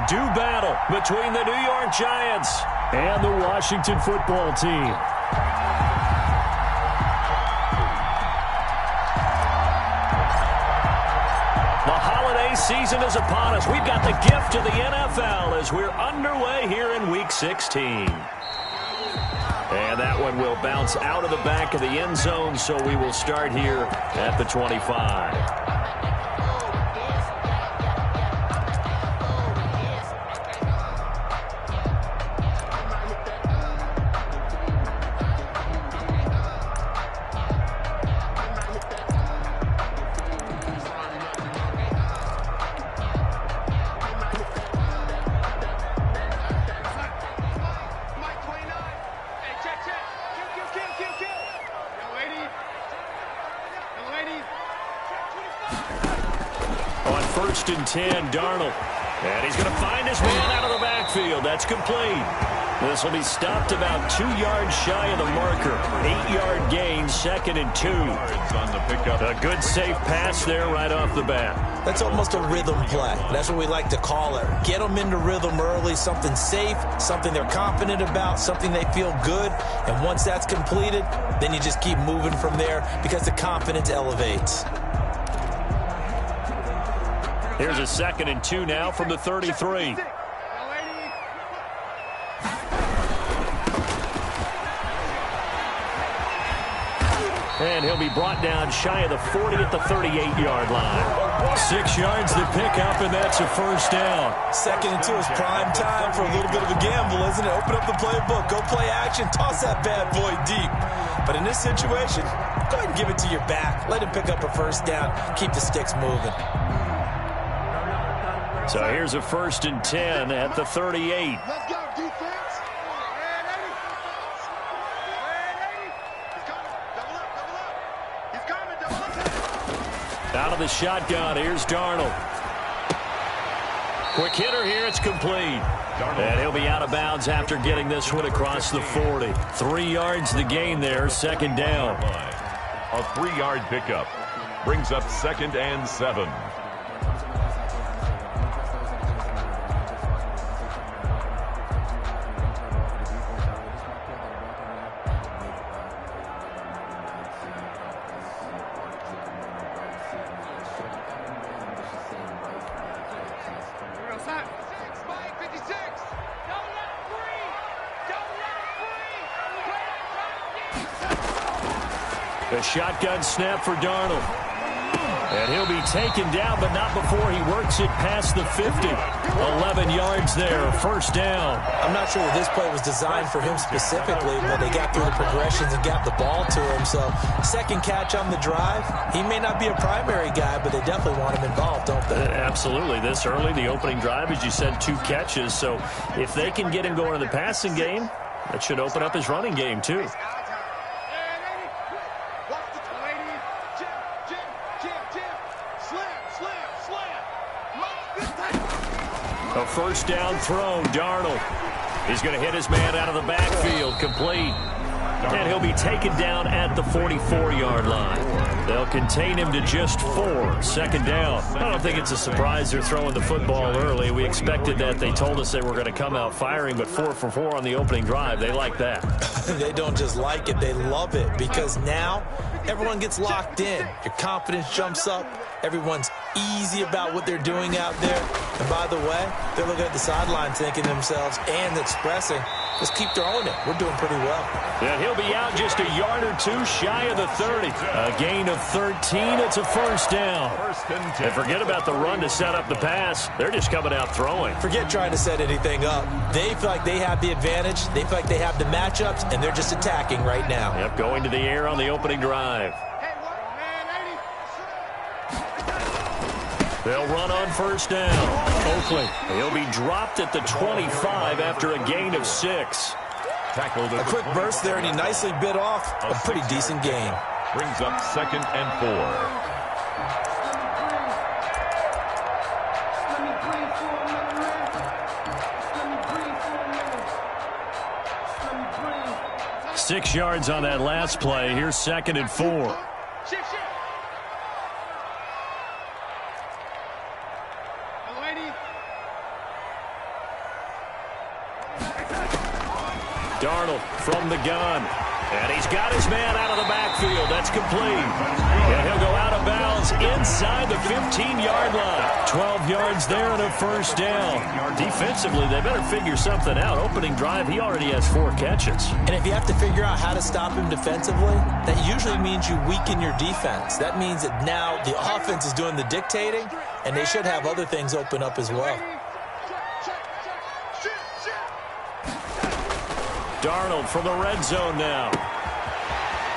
do battle between the New York Giants and the Washington football team. The holiday season is upon us. We've got the gift of the NFL as we're underway here in Week 16. And that one will bounce out of the back of the end zone, so we will start here at the 25. First and 10, Darnold. And he's going to find his man out of the backfield. That's complete. This will be stopped about 2 yards shy of the marker. 8-yard gain, 2nd and 2. On the pickup. A good, safe pass there right off the bat. That's almost a rhythm play. That's what we like to call it. Get them into rhythm early, something safe, something they're confident about, something they feel good. And once that's completed, then you just keep moving from there because the confidence elevates. Here's a 2nd and 2 now from the 33. And he'll be brought down shy of the 40 at the 38-yard line. 6 yards to pick up, and that's a first down. 2nd and 2 is prime time for a little bit of a gamble, isn't it? Open up the playbook, go play action, toss that bad boy deep. But in this situation, go ahead and give it to your back. Let him pick up a first down. Keep the sticks moving. So here's a 1st and 10 at the 38. Let's go, defense. He's coming, double up. Out of the shotgun, here's Darnold. Quick hitter here, it's complete. And he'll be out of bounds after getting this one across the 40. 3 yards the gain there, 2nd down. A 3-yard pickup brings up 2nd and 7. The shotgun snap for Darnold. And he'll be taken down, but not before he works it past the 50. 11 yards there, first down. I'm not sure that this play was designed for him specifically, but they got through the progressions and got the ball to him. So, second catch on the drive. He may not be a primary guy, but they definitely want him involved, don't they? Absolutely. This early, the opening drive, as you said, 2 catches. So, if they can get him going in the passing game, that should open up his running game, too. A first down throw, Darnold. He's going to hit his man out of the backfield, complete. And he'll be taken down at the 44-yard line. They'll contain him to just 4, 2nd down. I don't think it's a surprise they're throwing the football early. We expected that. They told us they were going to come out firing, but 4 for 4 on the opening drive. They like that. They don't just like it, they love it, because now everyone gets locked in. Your confidence jumps up. Everyone's easy about what they're doing out there. And by the way, they're looking at the sideline thinking to themselves and expressing, just keep throwing it. We're doing pretty well. And he'll be out just a yard or 2 shy of the 30. A gain of 13. It's a first down. And forget about the run to set up the pass. They're just coming out throwing. Forget trying to set anything up. They feel like they have the advantage. They feel like they have the matchups, and they're just attacking right now. Yep, going to the air on the opening drive. They'll run on first down. Oakland. He'll be dropped at the 25 after a gain of 6. A quick burst there, and he nicely bit off a pretty decent gain. Brings up 2nd and 4. Six yards on that last play. Here's 2nd and 4. Darnold from the gun. And he's got his man out of the backfield. That's complete. And he'll go out of bounds inside the 15-yard line. 12 yards there and a first down. Defensively, they better figure something out. Opening drive, he already has 4 catches. And if you have to figure out how to stop him defensively, that usually means you weaken your defense. That means that now the offense is doing the dictating, and they should have other things open up as well. Darnold from the red zone now.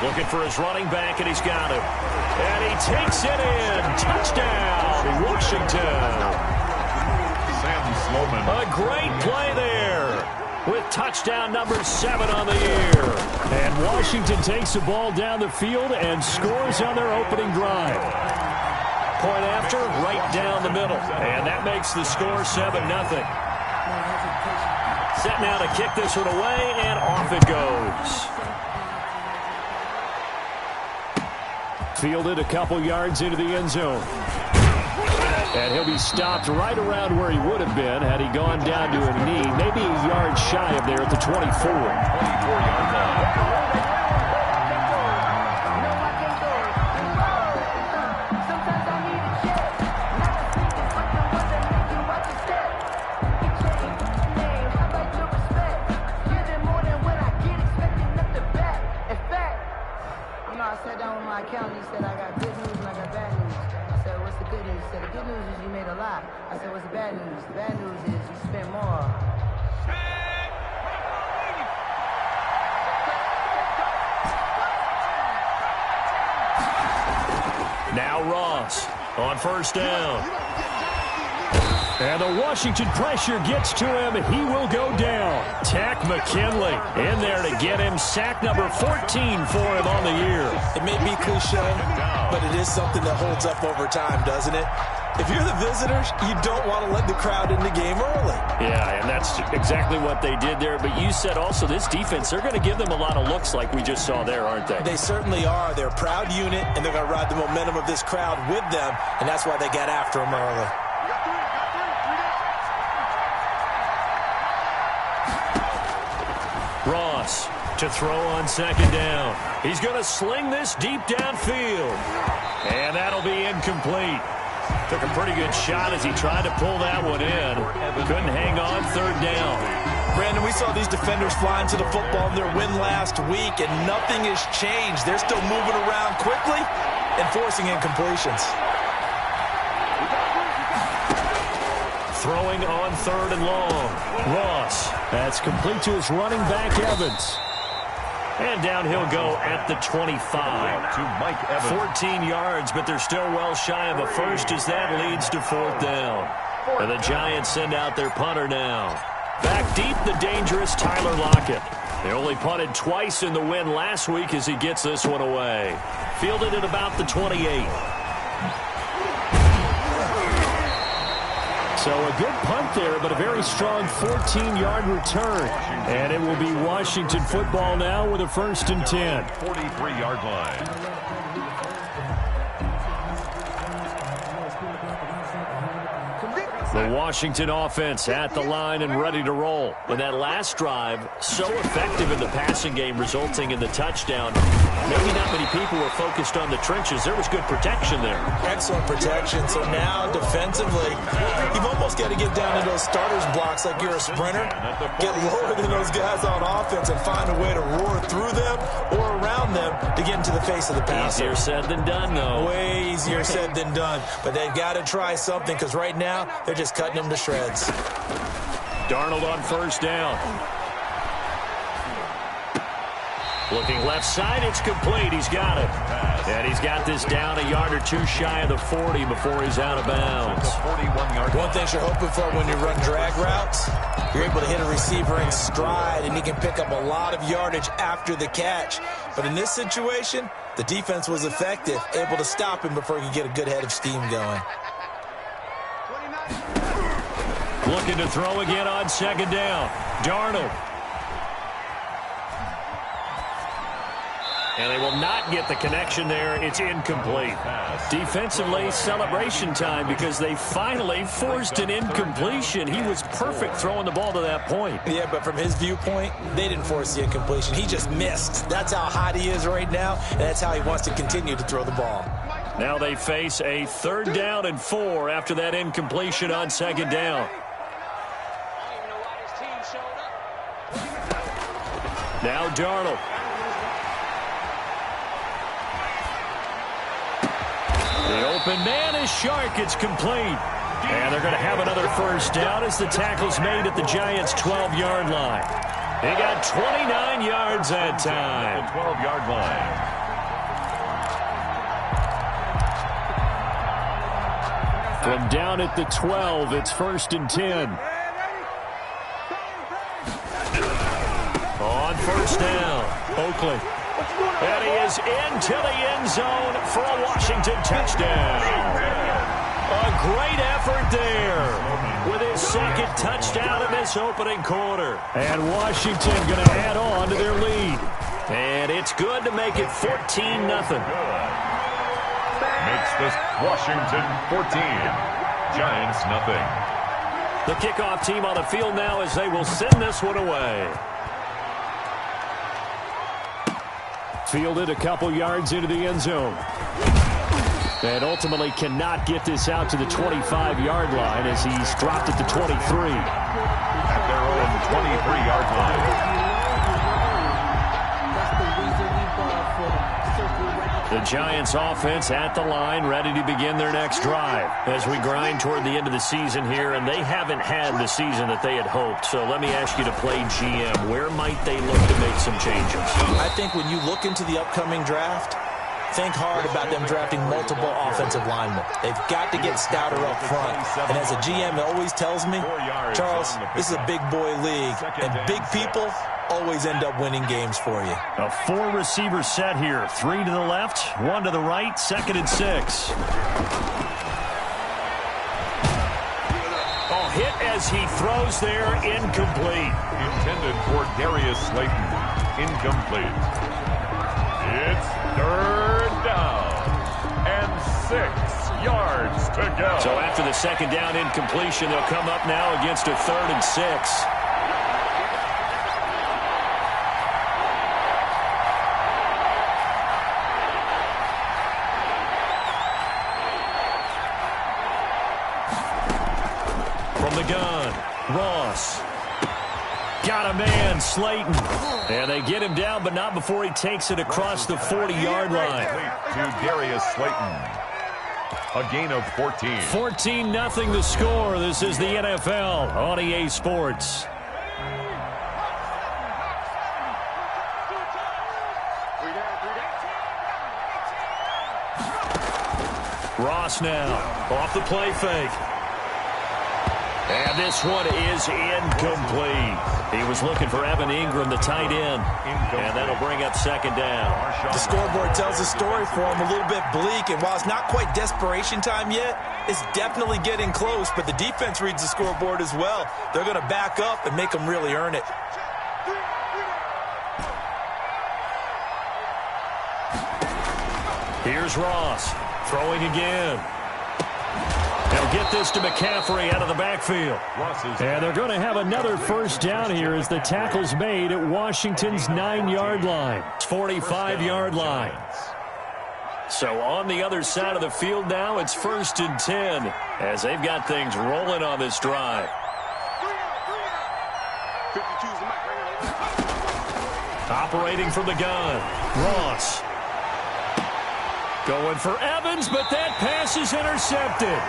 Looking for his running back, and he's got him. And he takes it in. Touchdown, Washington. Sam Sloman. A great play there with touchdown number 7 on the year. And Washington takes the ball down the field and scores on their opening drive. Point after, right down the middle. And that makes the score 7-0. Set now to kick this one away, and off it goes. Fielded a couple yards into the end zone. And he'll be stopped right around where he would have been had he gone down to a knee, maybe a yard shy of there at the 24. 24-yard line. He said, I got good news and I got bad news. I said, what's the good news? He said, the good news is you made a lot. I said, what's the bad news? The bad news is you spent more. Now Ross on first down. And the Washington pressure gets to him. He will go down. Tack McKinley in there to get him sack number 14 for him on the year. It may be cliche, but it is something that holds up over time, doesn't it? If you're the visitors, you don't want to let the crowd in the game early. Yeah, and that's exactly what they did there. But you said also this defense, they're going to give them a lot of looks like we just saw there, aren't they? They certainly are. They're a proud unit, and they're going to ride the momentum of this crowd with them, and that's why they got after them early. Ross to throw on second down. He's going to sling this deep downfield. And that'll be incomplete. Took a pretty good shot as he tried to pull that one in. Couldn't hang on third down. Brandon, we saw these defenders fly into the football in their win last week, and nothing has changed. They're still moving around quickly and forcing incompletions. Throwing on third and long. Ross. That's complete to his running back, Evans. And down he'll go at the 25. To Mike Evans. 14 yards, but they're still well shy of a first as that leads to fourth down. And the Giants send out their punter now. Back deep, the dangerous Tyler Lockett. They only punted twice in the win last week as he gets this one away. Fielded at about the 28. So a good punt there, but a very strong 14-yard return. And it will be Washington football now with a 1st and 10. 43-yard line. The Washington offense at the line and ready to roll. And that last drive, so effective in the passing game, resulting in the touchdown. Maybe not many people were focused on the trenches. There was good protection there. Excellent protection. So now, defensively, you've almost got to get down to those starters blocks like you're a sprinter. Get lower than those guys on offense and find a way to roar through them or around them to get into the face of the passer. Easier said than done, though. Way easier said than done. But they've got to try something because right now, they're just cutting them to shreds. Darnold on first down. Looking left side, it's complete. He's got it. And he's got this down a yard or two shy of the 40 before he's out of bounds. 41-yard. One thing you're hoping for when you run drag routes, you're able to hit a receiver in stride, and he can pick up a lot of yardage after the catch. But in this situation, the defense was effective, able to stop him before he could get a good head of steam going. Looking to throw again on second down. Darnold. And they will not get the connection there. It's incomplete. Defensively, celebration time because they finally forced an incompletion. He was perfect throwing the ball to that point. Yeah, but from his viewpoint, they didn't force the incompletion. He just missed. That's how hot he is right now, and that's how he wants to continue to throw the ball. Now they face a 3rd down and 4 after that incompletion on 2nd down. Now Darnold. The open man is Shark. It's complete. And they're going to have another 1st down as the tackle's made at the Giants' 12-yard line. They got 29 yards that time. The 12-yard line. From down at the 12, it's 1st and 10. On 1st down, Oakley. And he is into the end zone for a Washington touchdown. A great effort there with his 2nd touchdown in this opening quarter. And Washington going to add on to their lead. And it's good to make it 14-0. Makes this Washington 14, Giants nothing. The kickoff team on the field now as they will send this one away. Fielded a couple yards into the end zone. And ultimately cannot get this out to the 25-yard line as he's dropped at the 23. At their own 23-yard line. The Giants offense at the line, ready to begin their next drive as we grind toward the end of the season here, and they haven't had the season that they had hoped. So let me ask you to play GM. Where might they look to make some changes? I think when you look into the upcoming draft, think hard about them drafting multiple offensive linemen. They've got to get stouter up front. And as a GM, it always tells me, Charles, this is a big boy league, and big people always end up winning games for you. A 4-receiver set here. 3 to the left, 1 to the right, 2nd and 6. Oh, hit as he throws there, incomplete. Intended for Darius Slayton. Incomplete. It's 3rd down and 6 yards to go. So after the 2nd down incompletion, they'll come up now against a 3rd and 6. From the gun, Ross. Got a man, Slayton. And they get him down, but not before he takes it across the 40-yard line. To Darius Slayton. A gain of 14. 14-0 the score. This is the NFL on EA Sports. Ross now off the play fake. And this one is incomplete. He was looking for Evan Ingram, the tight end. And that'll bring up 2nd down. The scoreboard tells a story for him, a little bit bleak. And while it's not quite desperation time yet, it's definitely getting close. But the defense reads the scoreboard as well. They're going to back up and make them really earn it. Here's Ross throwing again. They'll get this to McCaffrey out of the backfield. And they're going to have another 1st down here as the tackle's made at Washington's 9-yard line. 45-yard line. So on the other side of the field now, it's 1st and 10 as they've got things rolling on this drive. Operating from the gun, Ross. Going for Evans, but that pass is intercepted.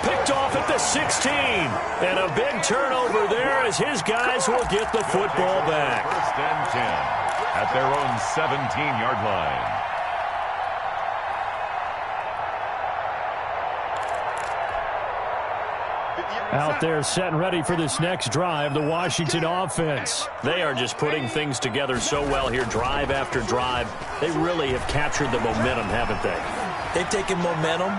Picked off at the 16. And a big turnover there as his guys will get the football back. 1st and 10 at their own 17-yard line. Out there set and ready for this next drive, the Washington offense. They are just putting things together so well here, drive after drive. They really have captured the momentum, haven't they? They've taken momentum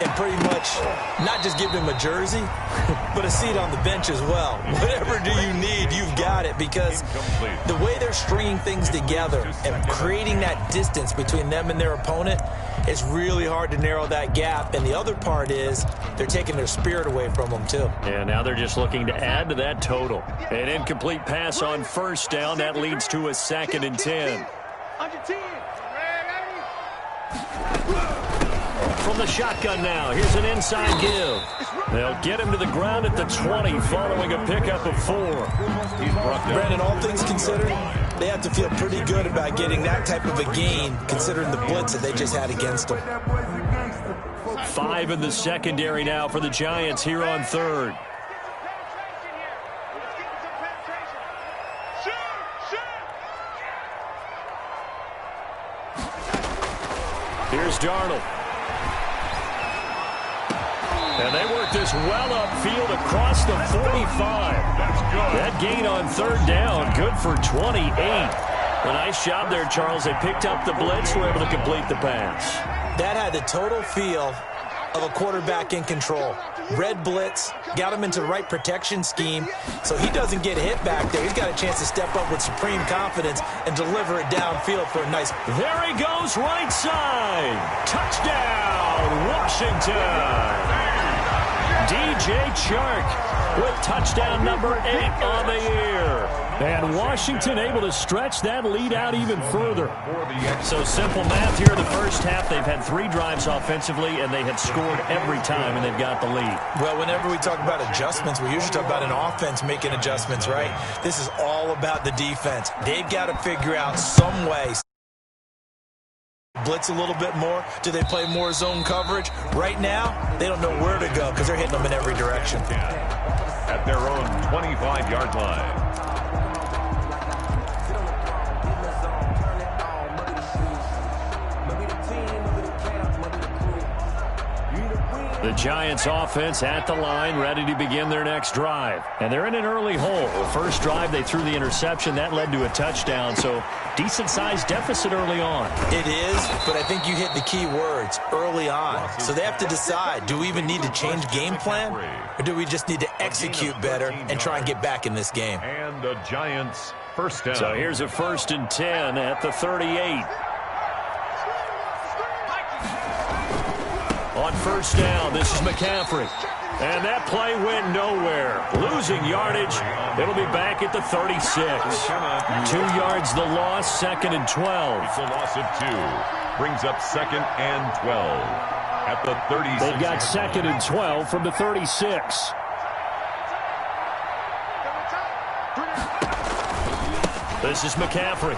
and pretty much not just give him a jersey, but a seat on the bench as well. Whatever do you need, you've got it, because the way they're stringing things together and creating that distance between them and their opponent, it's really hard to narrow that gap. And the other part is they're taking their spirit away from them, too. And now they're just looking to add to that total. An incomplete pass on first down. That leads to a 2nd and 10. From the shotgun now, here's an inside give. They'll get him to the ground at the 20 following a pickup of 4. Brandon, all things considered, they have to feel pretty good about getting that type of a gain considering the blitz that they just had against them. 5 in the secondary now for the Giants here on 3rd. Here's Darnold. And they work this well upfield across the 45. That's good. That gain on 3rd down, good for 28. A nice job there, Charles. They picked up the blitz, were able to complete the pass. That had the total feel of a quarterback in control. Red blitz, got him into the right protection scheme, so he doesn't get hit back there. He's got a chance to step up with supreme confidence and deliver it downfield for a nice... There he goes, right side. Touchdown, Washington. DJ Chark with touchdown number 8 on the year. And Washington able to stretch that lead out even further. So simple math here in the first half. They've had 3 drives offensively, and they had scored every time, and they've got the lead. Well, whenever we talk about adjustments, we usually talk about an offense making adjustments, right? This is all about the defense. They've got to figure out some way. Blitz a little bit more? Do they play more zone coverage? Right now, they don't know where to go because they're hitting them in every direction. At their own 25-yard line. The Giants offense at the line, ready to begin their next drive. And they're in an early hole. First drive, they threw the interception. That led to a touchdown, so decent-sized deficit early on. It is, but I think you hit the key words, early on. So they have to decide, do we even need to change game plan, or do we just need to execute better and try and get back in this game? And the Giants first down. So here's a 1st and 10 at the 38. On first down, this is McCaffrey. And that play went nowhere. Losing yardage. It'll be back at the 36. 2 yards the loss, 2nd and 12. It's a loss of 2. Brings up 2nd and 12. At the 36. They've got 2nd and 12 from the 36. This is McCaffrey.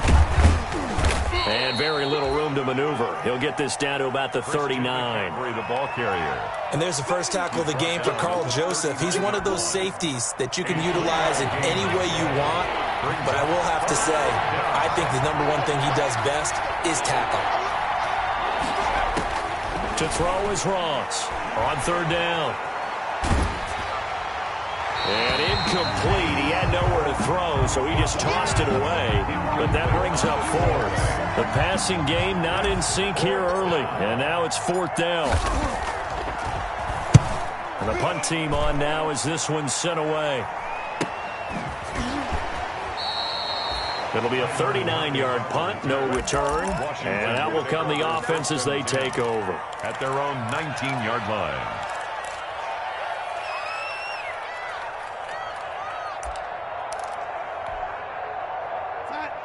And very little room to maneuver. He'll get this down to about the 39. The ball carrier. And there's the first tackle of the game for Carl Joseph. He's one of those safeties that you can utilize in any way you want. But I will have to say, I think the number one thing he does best is tackle. To throw is Ross on 3rd down. And incomplete. He had nowhere to throw, so he just tossed it away. But that brings up 4th. The passing game not in sync here early. And now it's 4th down. And the punt team on now as this one's sent away. It'll be a 39-yard punt, no return. And out will come the offense as they take over. At their own 19-yard line.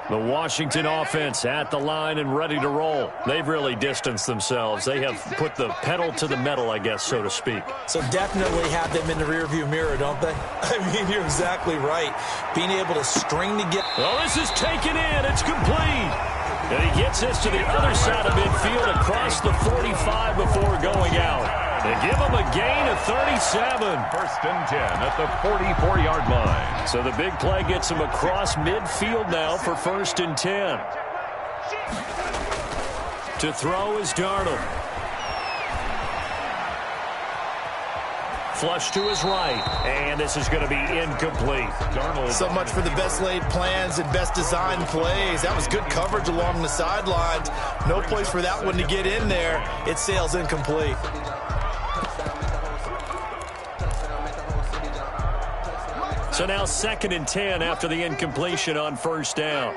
The Washington offense at the line and ready to roll. They've really distanced themselves. They have put the pedal to the metal, I guess, so to speak. So definitely have them in the rearview mirror, don't they? I mean, you're exactly right. Being able to string together. Well, this is taken in. It's complete. And he gets this to the other side of midfield across the 45 before going out. They give him a gain of 37. 1st and 10 at the 44-yard line. So the big play gets him across midfield now for 1st and 10. To throw is Darnold. Flush to his right, and this is going to be incomplete. Darnold. So much for the best laid plans and best designed plays. That was good coverage along the sidelines. No place for that one to get in there. It sails incomplete. So now 2nd and 10 after the incompletion on first down.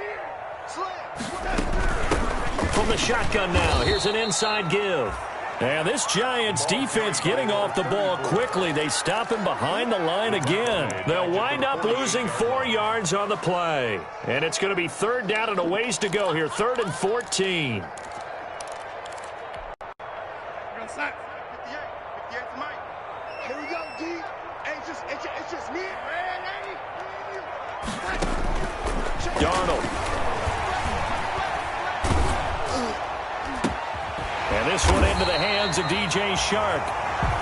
From the shotgun now, here's an inside give. And this Giants defense getting off the ball quickly. They stop him behind the line again. They'll wind up losing 4 yards on the play. And it's going to be 3rd down and a ways to go here. 3rd and 14. Here we go, D. It's just me. Darnold. And this one into the hands of DJ Shark.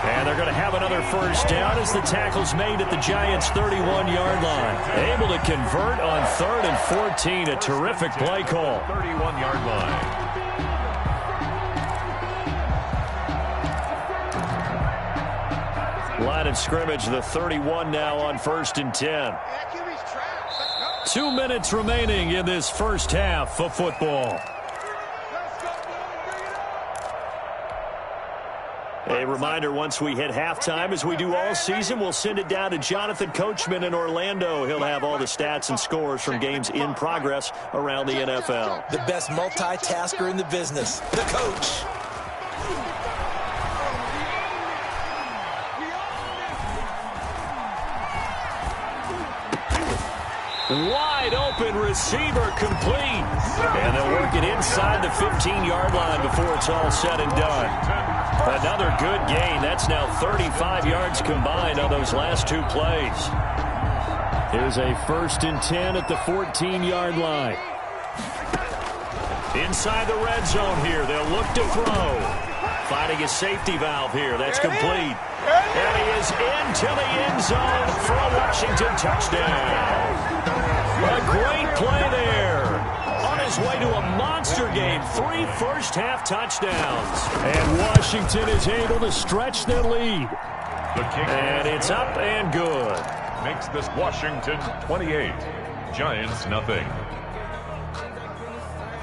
And they're going to have another first down as the tackle's made at the Giants' 31-yard line. Able to convert on 3rd and 14. A terrific play call. 31-yard line. Line of scrimmage, the 31 now on 1st and 10. 2 minutes remaining in this first half of football. A reminder, once we hit halftime, as we do all season, we'll send it down to Jonathan Coachman in Orlando. He'll have all the stats and scores from games in progress around the NFL. The best multitasker in the business, the coach. Wide open receiver complete. And they'll work it inside the 15-yard line before it's all said and done. Another good gain. That's now 35 yards combined on those last 2 plays. Here's a 1st and 10 at the 14-yard line. Inside the red zone here. They'll look to throw. Finding a safety valve here. That's complete. And he is into the end zone for a Washington touchdown. A great play there. On his way to a monster game. 3 first-half touchdowns. And Washington is able to stretch their lead. And it's up and good. Makes this Washington 28. Giants nothing.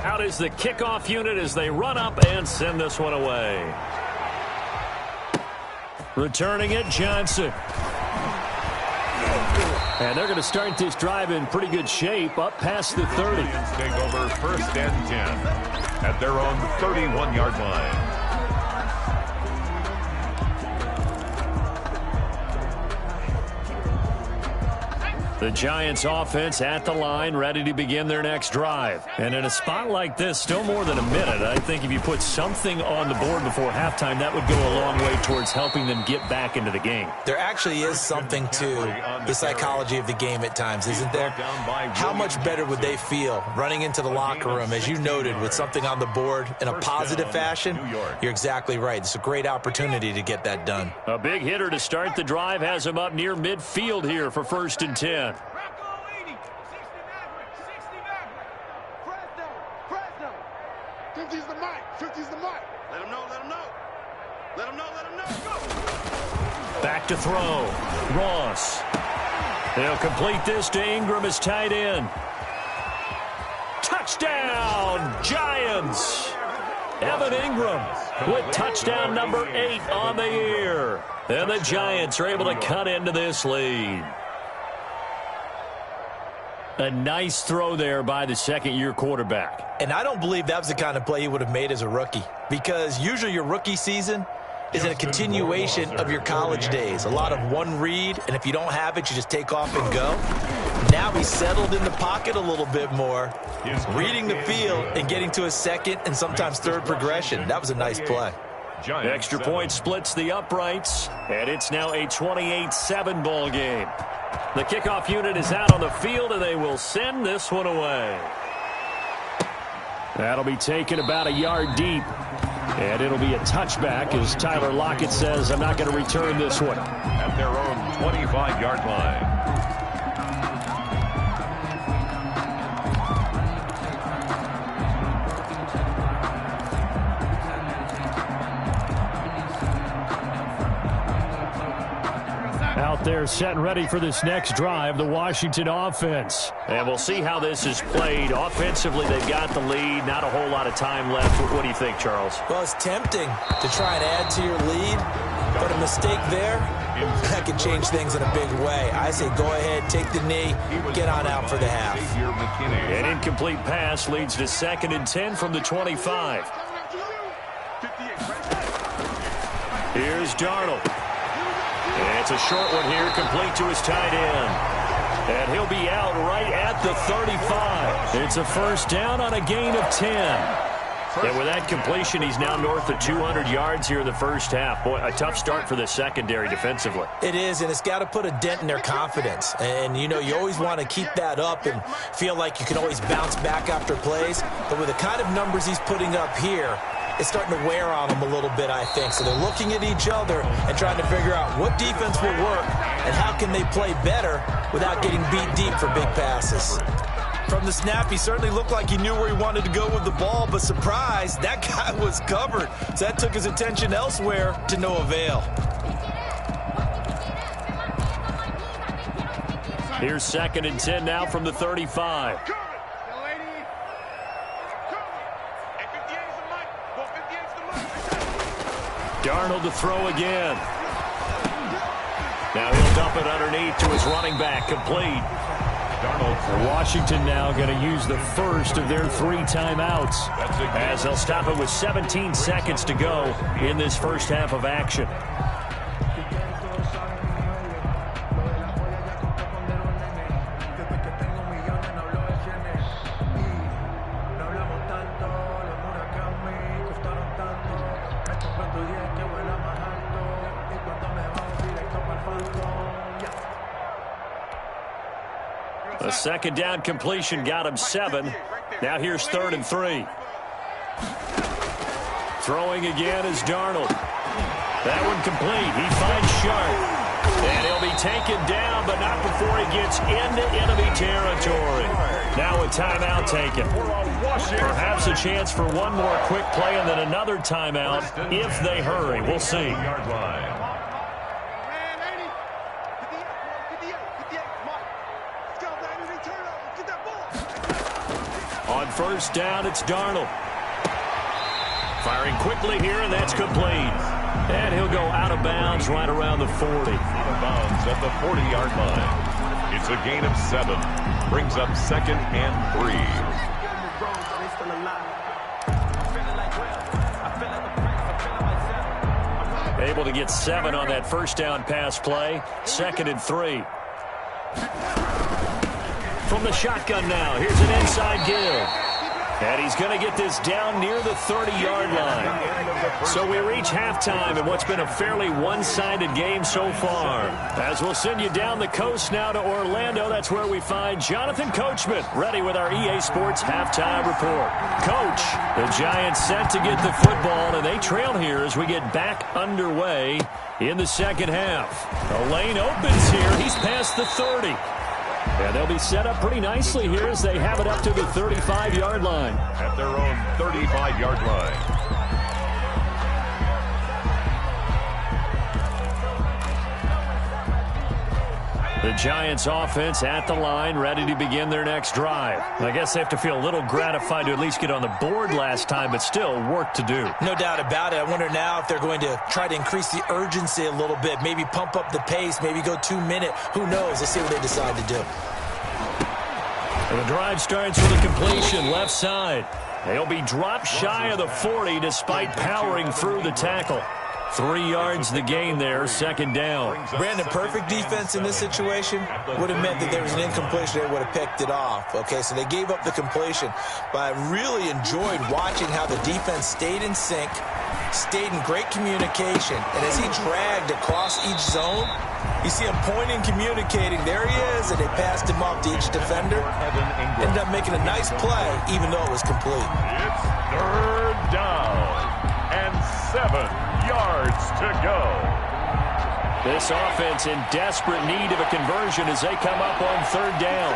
Out is the kickoff unit as they run up and send this one away. Returning it, Johnson. And they're going to start this drive in pretty good shape, up past the 30. Take over 1st and 10 at their own 31-yard line. The Giants offense at the line, ready to begin their next drive. And in a spot like this, still more than a minute, I think if you put something on the board before halftime, that would go a long way towards helping them get back into the game. There actually is something to the psychology of the game at times, isn't there? How much better would they feel running into the locker room, as you noted, with something on the board in a positive fashion? You're exactly right. It's a great opportunity to get that done. A big hitter to start the drive has him up near midfield here for 1st and 10. Back to throw. Ross. They'll complete this to Ingram as tight end. Touchdown, Giants! Evan Ingram with touchdown number 8 on the year. And the Giants are able to cut into this lead. A nice throw there by the 2nd-year quarterback. And I don't believe that was the kind of play he would have made as a rookie, because usually your rookie season is a continuation of your college days. A lot of one read, and if you don't have it, you just take off and go. Now he's settled in the pocket a little bit more, reading the field and getting to a 2nd and sometimes 3rd progression. That was a nice play. Extra point splits the uprights, and it's now a 28-7 ball game. The kickoff unit is out on the field, and they will send this one away. That'll be taken about a yard deep. And it'll be a touchback as Tyler Lockett says, I'm not going to return this one. At their own 25-yard line. Out there set and ready for this next drive, the Washington offense. And we'll see how this is played. Offensively, they've got the lead. Not a whole lot of time left. What do you think, Charles? Well, it's tempting to try and add to your lead, but a mistake there that could change things in a big way. I say go ahead, take the knee, get on out for the half. An incomplete pass leads to 2nd and 10 from the 25. Here's Darnold. And it's a short one here, complete to his tight end. And he'll be out right at the 35. It's a first down on a gain of 10. And with that completion, he's now north of 200 yards here in the first half. Boy, a tough start for the secondary defensively. It is, and it's got to put a dent in their confidence. And, you know, you always want to keep that up and feel like you can always bounce back after plays. But with the kind of numbers he's putting up here, it's starting to wear on them a little bit, I think. So they're looking at each other and trying to figure out what defense will work and how can they play better without getting beat deep for big passes. From the snap, he certainly looked like he knew where he wanted to go with the ball, but surprise, that guy was covered. So that took his attention elsewhere to no avail. Here's 2nd and 10 now from the 35. Darnold to throw again. Now he'll dump it underneath to his running back, complete. Washington now going to use the first of their 3 timeouts as they'll stop it with 17 seconds to go in this first half of action. A second down completion got him 7. Now here's 3rd and 3. Throwing again is Darnold. That one complete. He finds Sharp. And he'll be taken down, but not before he gets into enemy territory. Now a timeout taken. Perhaps a chance for one more quick play and then another timeout if they hurry. We'll see. On first down, it's Darnold. Firing quickly here, and that's complete. And he'll go out of bounds right around the 40. Out of bounds at the 40-yard line. It's a gain of 7. Brings up 2nd and 3. Able to get 7 on that first down pass play. 2nd and 3. From the shotgun now, here's an inside give. And he's going to get this down near the 30-yard line. So we reach halftime in what's been a fairly one-sided game so far. As we'll send you down the coast now to Orlando, that's where we find Jonathan Coachman ready with our EA Sports halftime report. Coach, the Giants set to get the football, and they trail here as we get back underway in the second half. The lane opens here. He's past the 30. And they'll be set up pretty nicely here as they have it up to the 35-yard line. At their own 35-yard line. The Giants offense at the line, ready to begin their next drive. I guess they have to feel a little gratified to at least get on the board last time, but still work to do. No doubt about it. I wonder now if they're going to try to increase the urgency a little bit, maybe pump up the pace, maybe go 2-minute. Who knows? Let's see what they decide to do. And the drive starts with a completion left side. They'll be dropped shy of the 40 despite powering through the tackle. 3 yards the gain there, 2nd down. Brandon, perfect defense in this situation would have meant that there was an incompletion. They would have picked it off. Okay, so they gave up the completion. But I really enjoyed watching how the defense stayed in sync, stayed in great communication. And as he dragged across each zone, you see him pointing, communicating. There he is, and they passed him off to each defender. Ended up making a nice play, even though it was complete. It's 3rd down and 7 yards to go. This offense in desperate need of a conversion as they come up on 3rd down.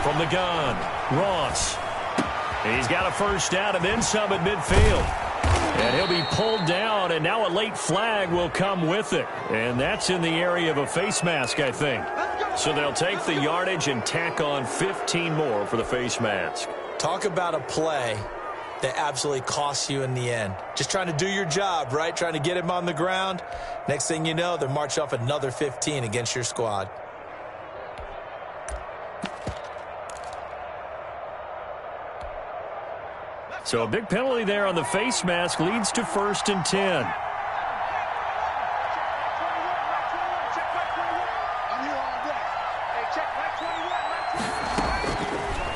From the gun, Ross. He's got a first down and then some at midfield. And he'll be pulled down, and now a late flag will come with it. And that's in the area of a face mask, I think. So they'll take the yardage and tack on 15 more for the face mask. Talk about a play that absolutely costs you in the end. Just trying to do your job, right? Trying to get him on the ground. Next thing you know, they're marching off another 15 against your squad. So a big penalty there on the face mask leads to 1st and 10.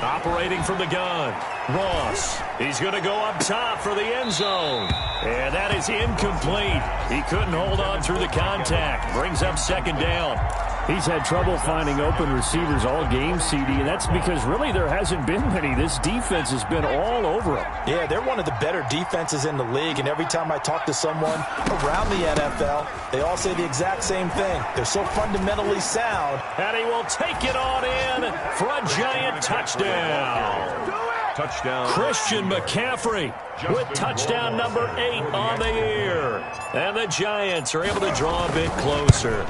Operating from the gun, Ross. He's going to go up top for the end zone. And that is incomplete. He couldn't hold on through the contact. Brings up 2nd down. He's had trouble finding open receivers all game, CD, and that's because really there hasn't been many. This defense has been all over him. Yeah, they're one of the better defenses in the league, and every time I talk to someone around the NFL, they all say the exact same thing. They're so fundamentally sound. And he will take it on in for a giant touchdown. Touchdown. Christian McCaffrey with touchdown number 8 on the year. And the Giants are able to draw a bit closer.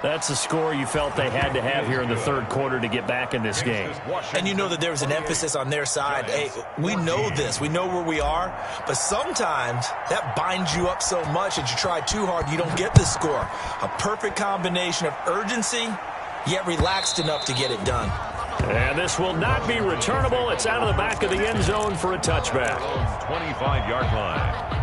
That's a score you felt they had to have here in the 3rd quarter to get back in this game. And you know that there was an emphasis on their side. Hey, we know this. We know where we are. But sometimes that binds you up so much that you try too hard, you don't get the score. A perfect combination of urgency, yet relaxed enough to get it done. And this will not be returnable. It's out of the back of the end zone for a touchback. 25-yard line.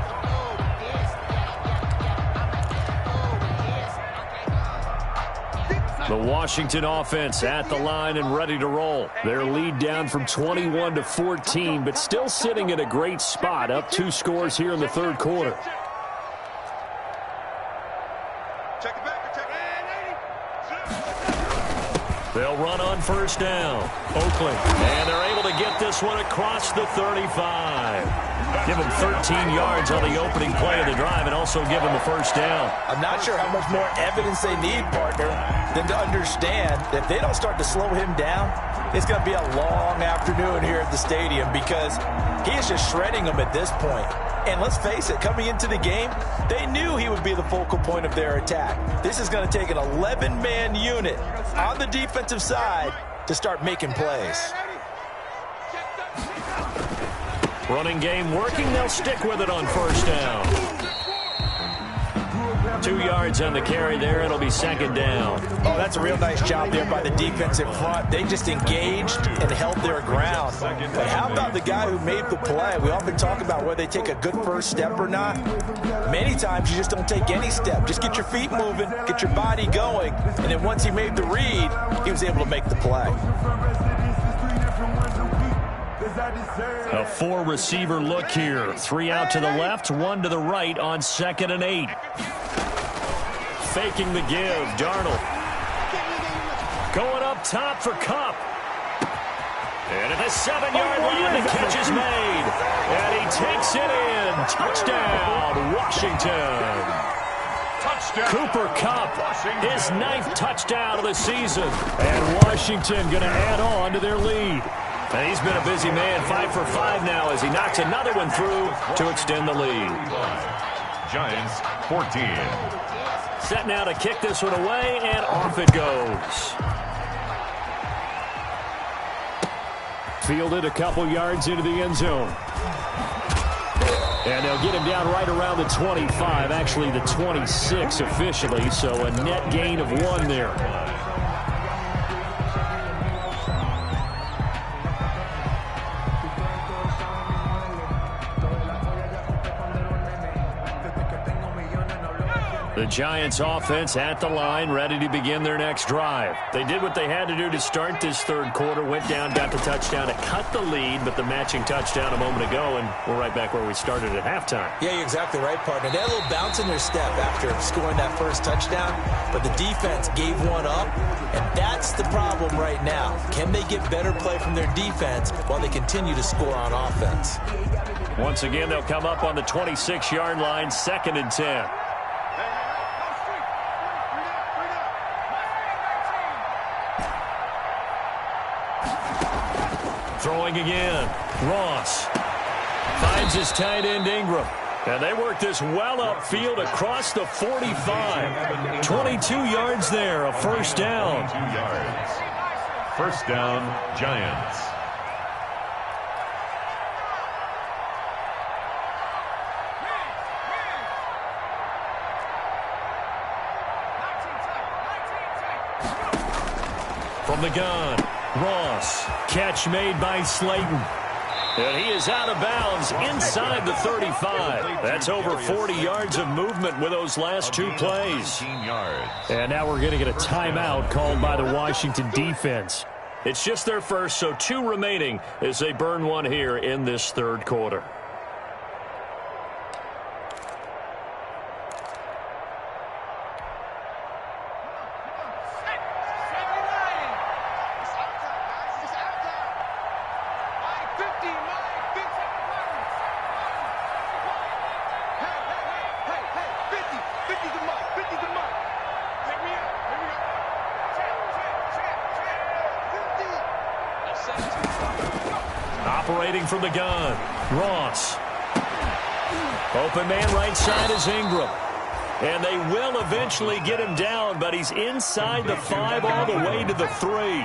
The Washington offense at the line and ready to roll. Their lead down from 21 to 14, but still sitting at a great spot, up 2 scores here in the 3rd quarter. They'll run on 1st down. Oakland, and they're able to get this one across the 35. Give them 13 yards on the opening play of the drive and also give them a 1st down. I'm not sure how much more evidence they need, partner, than to understand that if they don't start to slow him down, it's going to be a long afternoon here at the stadium because he is just shredding them at this point. And let's face it, coming into the game, they knew he would be the focal point of their attack. This is going to take an 11-man unit on the defensive side to start making plays. Running game working. They'll stick with it on 1st down. 2 yards on the carry there. It'll be 2nd down. Oh, that's a real nice job there by the defense in front. They just engaged and held their ground. But how about the guy who made the play? We often talk about whether they take a good first step or not. Many times you just don't take any step. Just get your feet moving, get your body going, and then once he made the read, he was able to make the play. A 4-receiver look here. 3 out to the left, 1 to the right on 2nd and 8. Faking the give, Darnold. Going up top for Kupp. And at the 7-yard line, the catch is made. And he takes it in. Touchdown, Washington. Touchdown. Cooper Kupp, his 9th touchdown of the season. And Washington going to add on to their lead. And he's been a busy man, 5 for 5 now as he knocks another one through to extend the lead. Giants 14. Set now to kick this one away, and off it goes. Fielded a couple yards into the end zone. And they'll get him down right around the 25, actually the 26 officially, so a net gain of 1 there. The Giants offense at the line, ready to begin their next drive. They did what they had to do to start this 3rd quarter, went down, got the touchdown to cut the lead, but the matching touchdown a moment ago, and we're right back where we started at halftime. Yeah, you're exactly right, partner. They had a little bounce in their step after scoring that first touchdown, but the defense gave one up, and that's the problem right now. Can they get better play from their defense while they continue to score on offense? Once again, they'll come up on the 26-yard line, 2nd and 10. Throwing again. Ross finds his tight end Ingram. And they work this well upfield across the 45. 22 yards there, a 1st down. 2 yards. 1st down, Giants. From the gun, Ross. Catch made by Slayton. And he is out of bounds inside the 35. That's over 40 yards of movement with those last two plays. And now we're going to get a timeout called by the Washington defense. It's just their first, so 2 remaining as they burn one here in this third quarter. Operating from the gun, Ross. Open man right side is Ingram. And they will eventually get him down, but he's inside the 5 all the way to the 3.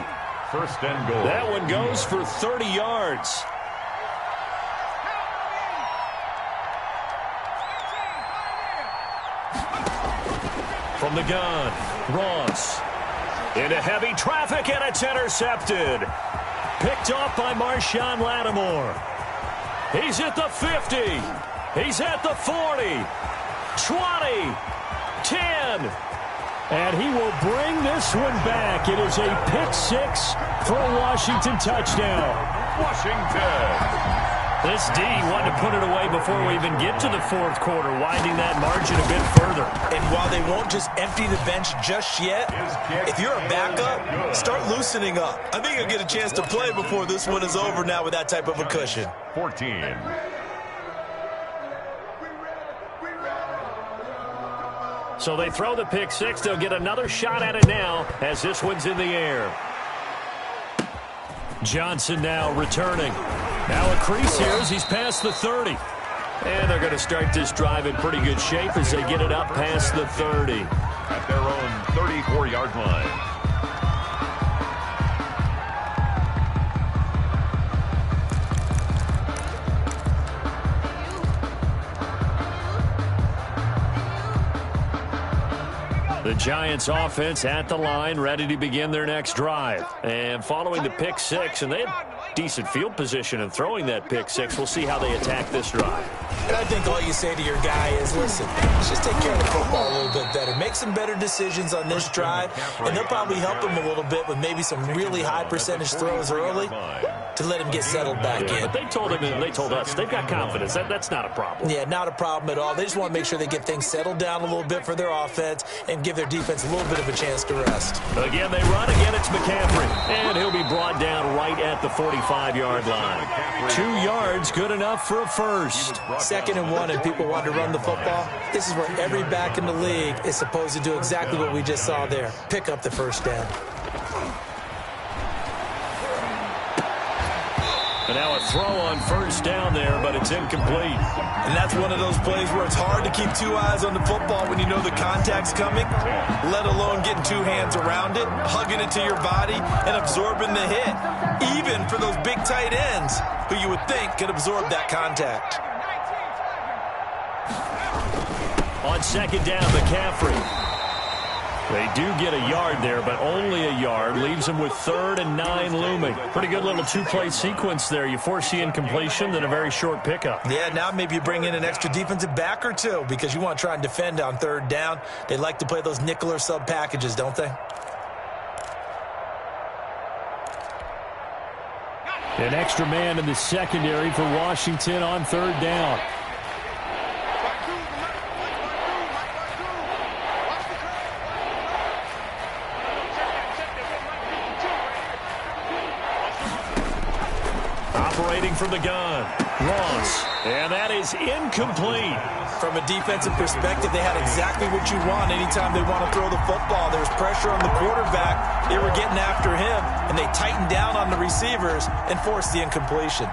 First and goal. That one goes for 30 yards. From the gun, Ross. Into heavy traffic, and it's intercepted. Picked off by Marshawn Lattimore. He's at the 50. He's at the 40. 20. 10. And he will bring this one back. It is a pick-6 for a Washington touchdown. Washington. This D wanted to put it away before we even get to the fourth quarter, widening that margin a bit further. And while they won't just empty the bench just yet, if you're a backup, start loosening up. I think you'll get a chance to play before this one is over now with that type of a cushion. 14. So they throw the pick-6. They'll get another shot at it now as this one's in the air. Johnson now returning. Now a crease here as he's past the 30. And they're going to start this drive in pretty good shape as they get it up past the 30. At their own 34-yard line. The Giants offense at the line, ready to begin their next drive. And following the pick-6, and they had decent field position and throwing that pick-6, we'll see how they attack this drive. And I think all you say to your guy is, listen, let's just take care of the football a little bit better. Make some better decisions on this drive, and they'll probably help him a little bit with maybe some really high percentage throws early to let him get settled back in. But they told him and they told us they've got confidence. That's not a problem. Yeah, not a problem at all. They just want to make sure they get things settled down a little bit for their offense and give their defense a little bit of a chance to rest. Again, they run. Again, it's McCaffrey. And he'll be brought down right at the 45-yard line. 2 yards, good enough for a first. 2nd and 1, and people want to run the football. This is where every back in the league is supposed to do exactly what we just saw there. Pick up the first down. And now a throw on first down there, but it's incomplete. And that's one of those plays where it's hard to keep 2 eyes on the football when you know the contact's coming, let alone getting 2 hands around it, hugging it to your body, and absorbing the hit, even for those big tight ends who you would think could absorb that contact. On 2nd down, McCaffrey. They do get a yard there, but only a yard. Leaves them with 3rd and 9 looming. Pretty good little 2-play sequence there. You force the incompletion, then a very short pickup. Yeah, now maybe you bring in an extra defensive back or 2 because you want to try and defend on 3rd down. They like to play those nickel or sub packages, don't they? An extra man in the secondary for Washington on 3rd down. Operating from the gun, Ross. And that is incomplete. From a defensive perspective, they had exactly what you want anytime they want to throw the football. There was pressure on the quarterback. They were getting after him, and they tightened down on the receivers and forced the incompletion.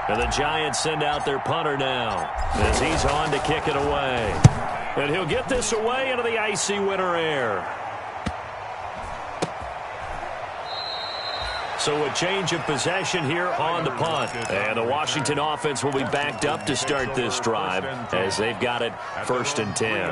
And the Giants send out their punter now as he's on to kick it away. And he'll get this away into the icy winter air. So a change of possession here on the punt. And the Washington offense will be backed up to start this drive as they've got it 1st and 10.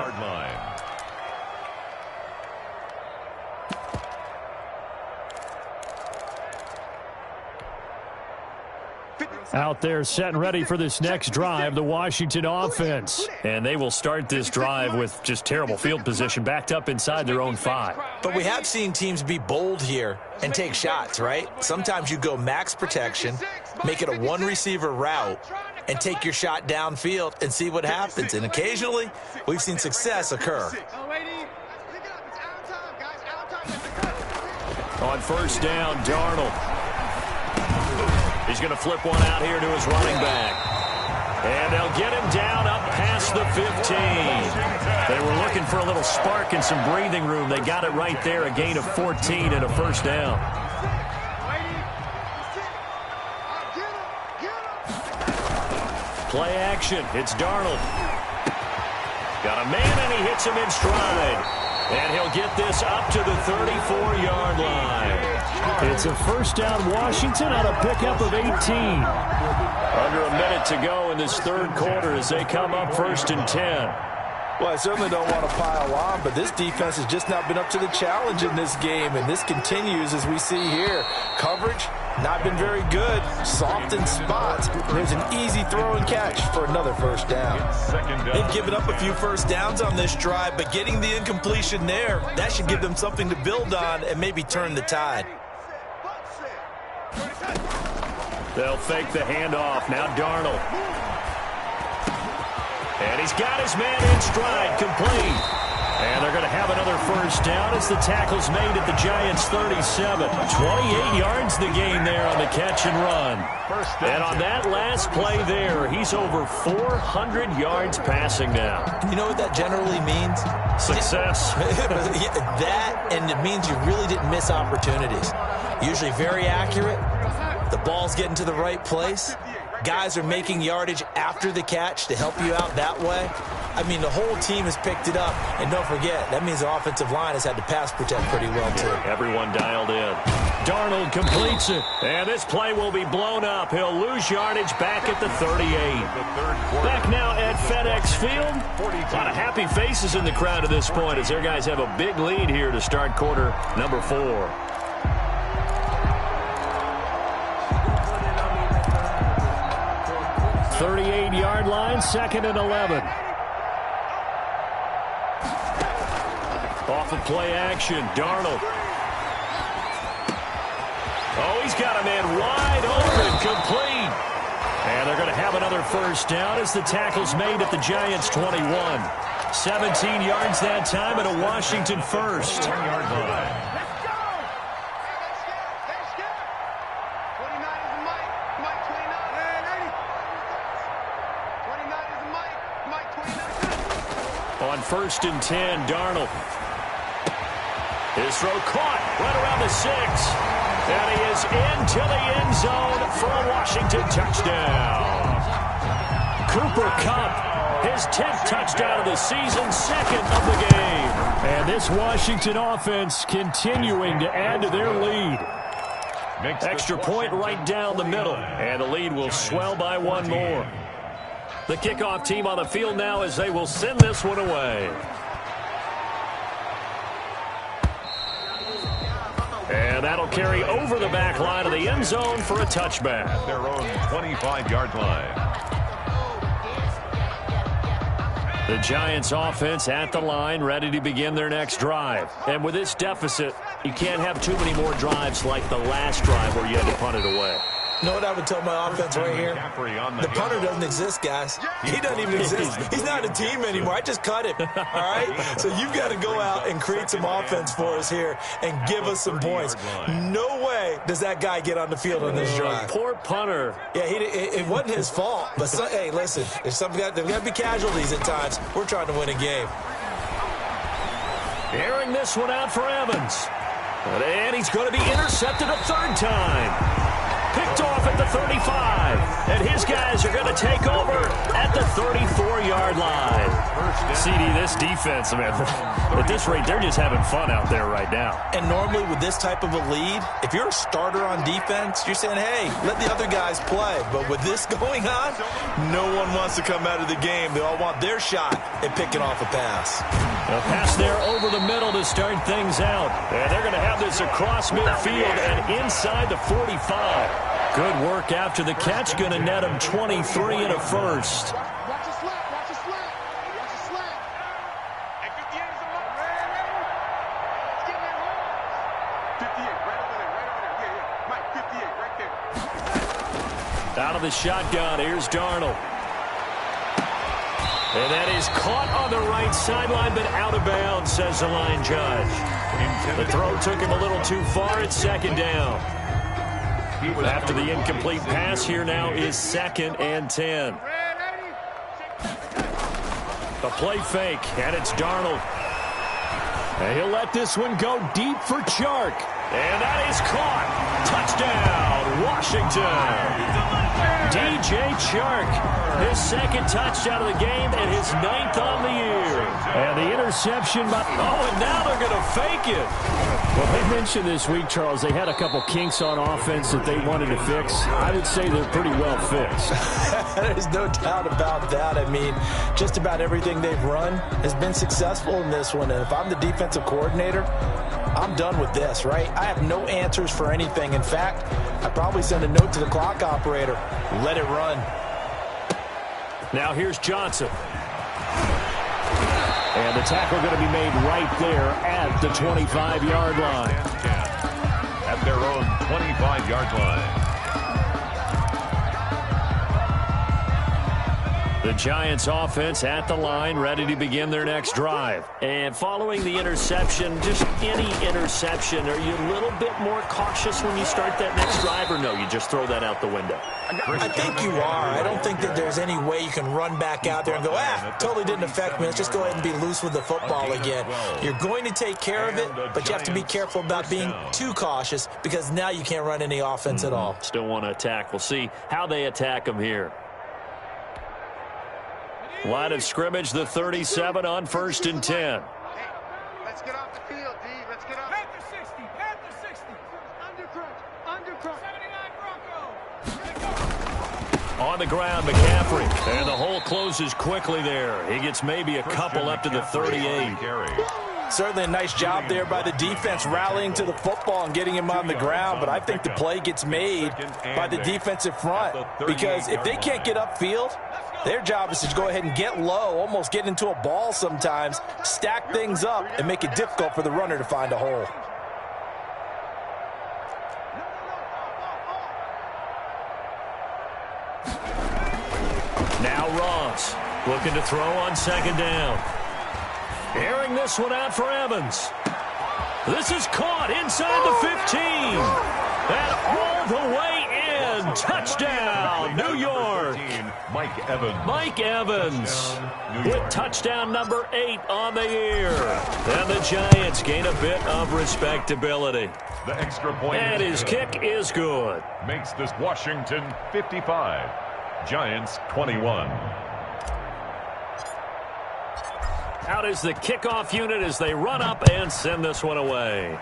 Out there set and ready for this next drive, the Washington offense. And they will start this drive with just terrible field position, backed up inside their own 5. But we have seen teams be bold here and take shots, right? Sometimes you go max protection, make it a one-receiver route, and take your shot downfield and see what happens. And occasionally, we've seen success occur. On first down, Darnold. He's going to flip one out here to his running back. And they'll get him down up past the 15. They were looking for a little spark and some breathing room. They got it right there, a gain of 14 and a first down. Play action. It's Darnold. Got a man, and he hits him in stride. And he'll get this up to the 34-yard line. It's a first down, Washington, on a pickup of 18. Under a minute to go in this third quarter as they come up first and 10. Well, I certainly don't want to pile on, but this defense has just not been up to the challenge in this game, and this continues as we see here. Coverage, not been very good. Soft in spots. There's an easy throw and catch for another first down. They've given up a few first downs on this drive, but getting the incompletion there, that should give them something to build on and maybe turn the tide. They'll fake the handoff. Now Darnold. And he's got his man in stride, complete. And they're going to have another first down as the tackle's made at the Giants' 37. 28 yards the gain there on the catch and run. And on that last play there, he's over 400 yards passing now. You know what that generally means? Success. That, and it means you really didn't miss opportunities. Usually very accurate. The ball's getting to the right place. Guys are making yardage after the catch to help you out that way. I mean, the whole team has picked it up. And don't forget, that means the offensive line has had to pass protect pretty well, too. Everyone dialed in. Darnold completes it. And this play will be blown up. He'll lose yardage back at the 38. Back now at FedEx Field. A lot of happy faces in the crowd at this point as their guys have a big lead here to start quarter number 4. 38-yard line, second and 11. Off of play action, Darnold. Oh, he's got a man wide open, complete. And they're going to have another first down as the tackle's made at the Giants' 21. 17 yards that time and a Washington first. 10-yard line. On first and 10, Darnold. His throw caught right around the 6. And he is into the end zone for a Washington touchdown. Cooper Kupp, his 10th touchdown of the season, second of the game. And this Washington offense continuing to add to their lead. Extra point right down the middle. And the lead will swell by one more. The kickoff team on the field now as they will send this one away. And that'll carry over the back line of the end zone for a touchback. Their own 25-yard line. The Giants offense at the line, ready to begin their next drive. And with this deficit, you can't have too many more drives like the last drive where you had to punt it away. You know what I would tell my offense right here? The punter doesn't exist, guys. He doesn't even exist. He's not a team anymore. I just cut him, all right? So you've got to go out and create some offense for us here and give us some points. No way does that guy get on the field on this drive. Poor punter. Yeah, it wasn't his fault. But, hey, listen, there's got to be casualties at times. We're trying to win a game. Airing this one out for Evans. And he's going to be intercepted a third time. Picked off at the 35. And his guys are going to take over at the 34-yard line. CD, this defense, man, at this rate, they're just having fun out there right now. And normally with this type of a lead, if you're a starter on defense, you're saying, hey, let the other guys play. But with this going on, no one wants to come out of the game. They all want their shot at picking off a pass. A pass there over the middle to start things out. And they're going to have this across midfield and inside the 45. Good work after the catch. Going to net him 23 and a first. Watch your slap, watch your slap. Watch your slap. Hey, 58 is a low. It's getting that home. 58, right over there, right over there. Yeah. Mike, 58, right there. Out of the shotgun, here's Darnold. And that is caught on the right sideline, but out of bounds, says the line judge. The throw took him a little too far. It's second down. After the incomplete pass, here now is 2nd and 10. A play fake, and it's Darnold. And he'll let this one go deep for Chark. And that is caught. Touchdown, Washington. DJ Chark, his 2nd touchdown of the game and his 9th on the year. And the interception by... Oh, and now they're going to fake it. Well, they mentioned this week, Charles, they had a couple kinks on offense that they wanted to fix. I would say they're pretty well fixed. There's no doubt about that. I mean, just about everything they've run has been successful in this one. And if I'm the defensive coordinator, I'm done with this, right? I have no answers for anything. In fact, I'd probably send a note to the clock operator. Let it run. Now here's Johnson. And the tackle going to be made right there at the 25-yard line. At their own 25-yard line. The Giants offense at the line, ready to begin their next drive. And following the interception, just any interception, are you a little bit more cautious when you start that next drive, or no, you just throw that out the window? I think you are. I don't think that there's any way you can run back out there and go, totally didn't affect me. Let's just go ahead and be loose with the football again. You're going to take care of it, but you have to be careful about being too cautious because now you can't run any offense at all. Still want to attack. We'll see how they attack them here. Line of scrimmage, the 37 on 1st and 10. Hey, let's get off the field, D. Let's get off. Panther 60, Panther 60. Undercrunch. 79 Bronco. On the ground, McCaffrey. And the hole closes quickly there. He gets maybe a couple up to the 38. Certainly a nice job there by the defense rallying to the football and getting him on the ground, but I think the play gets made by the defensive front because if they can't get upfield, their job is to go ahead and get low, almost get into a ball sometimes, stack things up, and make it difficult for the runner to find a hole. Now Ross looking to throw on 2nd down. Airing this one out for Evans. This is caught inside the 15. And all the way in. Touchdown, New York. Mike Evans. Mike Evans with touchdown number 8 on the year. And the Giants gain a bit of respectability. The extra point. And his kick is good. Makes this Washington 55. Giants 21. Out is the kickoff unit as they run up and send this one away.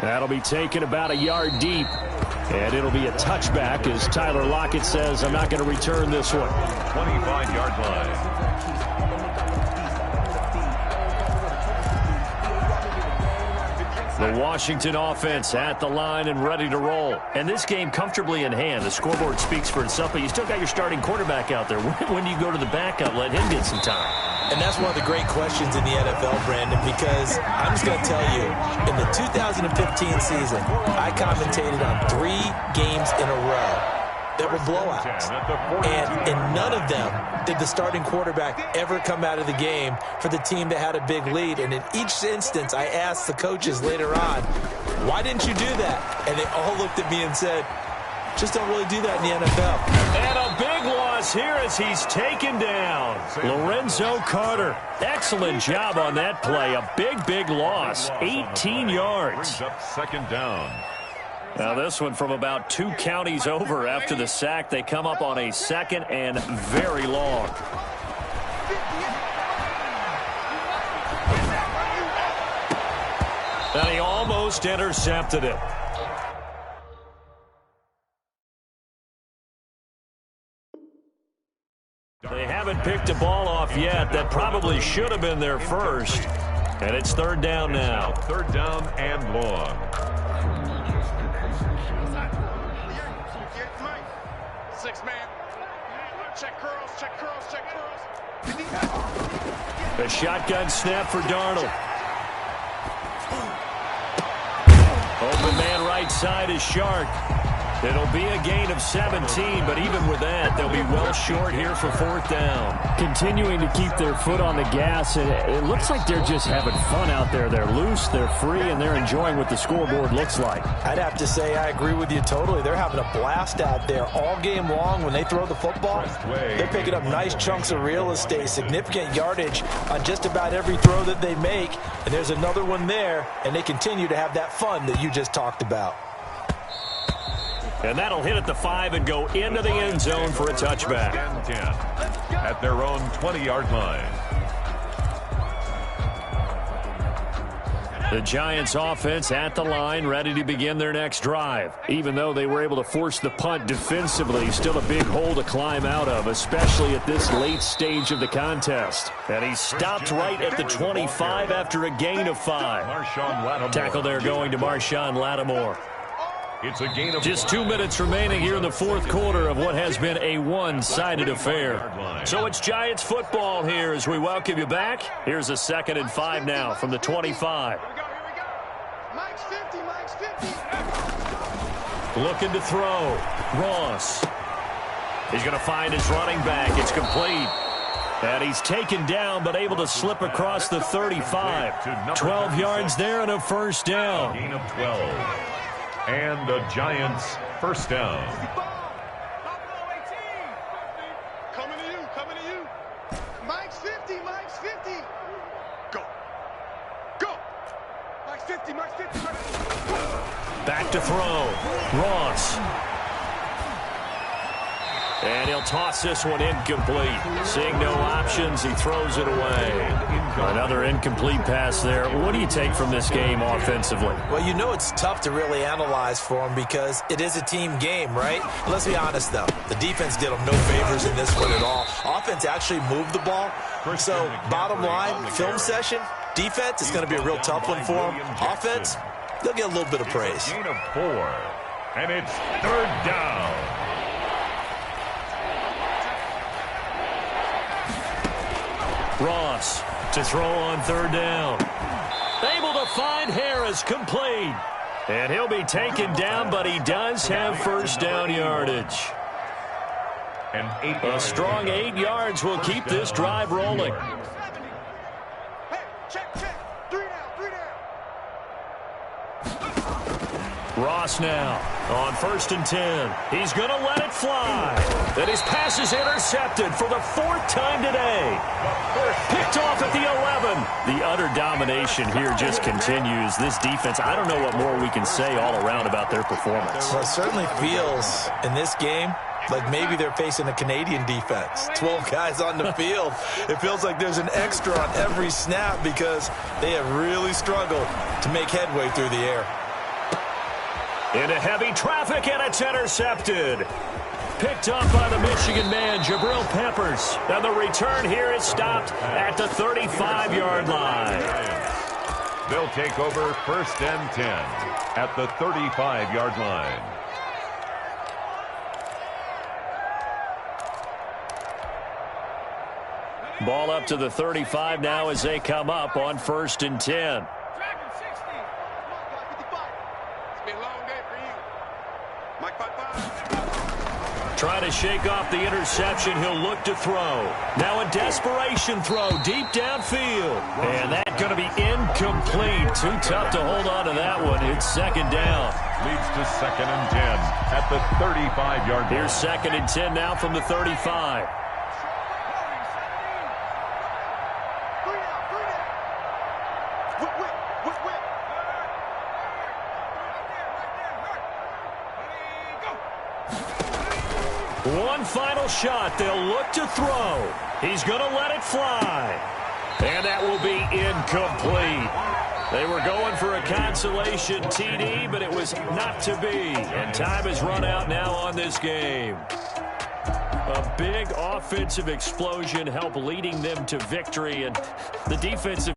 That'll be taken about a yard deep. And it'll be a touchback as Tyler Lockett says, I'm not going to return this one. 25-yard line. The Washington offense at the line and ready to roll. And this game comfortably in hand. The scoreboard speaks for itself, but you still got your starting quarterback out there. When do you go to the backup? Let him get some time. And that's one of the great questions in the NFL, Brandon, because I'm just going to tell you, in the 2015 season, I commentated on 3 games in a row that were blowouts. And in none of them did the starting quarterback ever come out of the game for the team that had a big lead. And in each instance, I asked the coaches later on, why didn't you do that? And they all looked at me and said, just don't really do that in the NFL. And a big loss here as he's taken down. Lorenzo Carter. Excellent job on that play. A big loss. 18 yards. Brings up 2nd down. Now this one from about 2 counties over after the sack. They come up on a 2nd and very long. And he almost intercepted it. They haven't picked a ball off yet. That probably should have been their first. And it's 3rd down now. 3rd down and long. Check curls, check curls. A shotgun snap for Darnold. Open man right side is Shark. It'll be a gain of 17, but even with that, they'll be well short here for fourth down. Continuing to keep their foot on the gas, and it looks like they're just having fun out there. They're loose, they're free, and they're enjoying what the scoreboard looks like. I'd have to say I agree with you totally. They're having a blast out there all game long. When they throw the football, they're picking up nice chunks of real estate, significant yardage on just about every throw that they make. And there's another one there, and they continue to have that fun that you just talked about. And that'll hit at the 5 and go into the end zone for a touchback. 10 at their own 20-yard line. The Giants offense at the line, ready to begin their next drive. Even though they were able to force the punt defensively, still a big hole to climb out of, especially at this late stage of the contest. And he stopped right at the 25 after a gain of 5. Tackle there going to Marshawn Lattimore. It's a gain of just 2 minutes remaining here in the fourth quarter of what has been a one-sided affair. So it's Giants football here as we welcome you back. Here's a 2nd and 5 now from the 25. Here we go. Mike's 50, Mike's 50. Looking to throw. Ross. He's going to find his running back. It's complete. And he's taken down but able to slip across the 35. 12 yards there and a first down. Gain of 12. And the Giants first down. Coming to you, coming to you. Mike's 50, Mike's 50. Go. Go. Mike's 50, Mike's 50. Back to throw. Ross. And he'll toss this one incomplete. Seeing no options, he throws it away. Another incomplete pass there. What do you take from this game offensively? Well, you know it's tough to really analyze for them because it is a team game, right? Let's be honest, though. The defense did them no favors in this one at all. Offense actually moved the ball. So, bottom line, film session, defense is going to be a real tough one for them. Offense, they'll get a little bit of praise. Gain of 4. And it's third down. Ross to throw on third down. Able to find Harris, complete. And he'll be taken down, but he does have first down yardage. A strong 8 yards will keep this drive rolling. Hey, check, check. 3 down, 3 down. Ross now on 1st and 10. He's going to let it fly. And his pass is intercepted for the 4th time today. Picked off at the 11. The utter domination here just continues. This defense, I don't know what more we can say all around about their performance. Well, it certainly feels in this game like maybe they're facing a Canadian defense. 12 guys on the field. It feels like there's an extra on every snap because they have really struggled to make headway through the air. Into heavy traffic, and it's intercepted. Picked up by the Michigan man, Jabril Peppers. And the return here is stopped at the 35-yard line. They'll take over 1st and 10 at the 35-yard line. Ball up to the 35 now as they come up on 1st and 10. Trying to shake off the interception. He'll look to throw. Now a desperation throw deep downfield. And that's going to be incomplete. Too tough to hold on to that one. It's 2nd down. Leads to 2nd and 10 at the 35-yard line. Here's 2nd and 10 now from the 35. One final shot. They'll look to throw. He's going to let it fly. And that will be incomplete. They were going for a consolation TD, but it was not to be. And time has run out now on this game. A big offensive explosion helped leading them to victory, and the defensive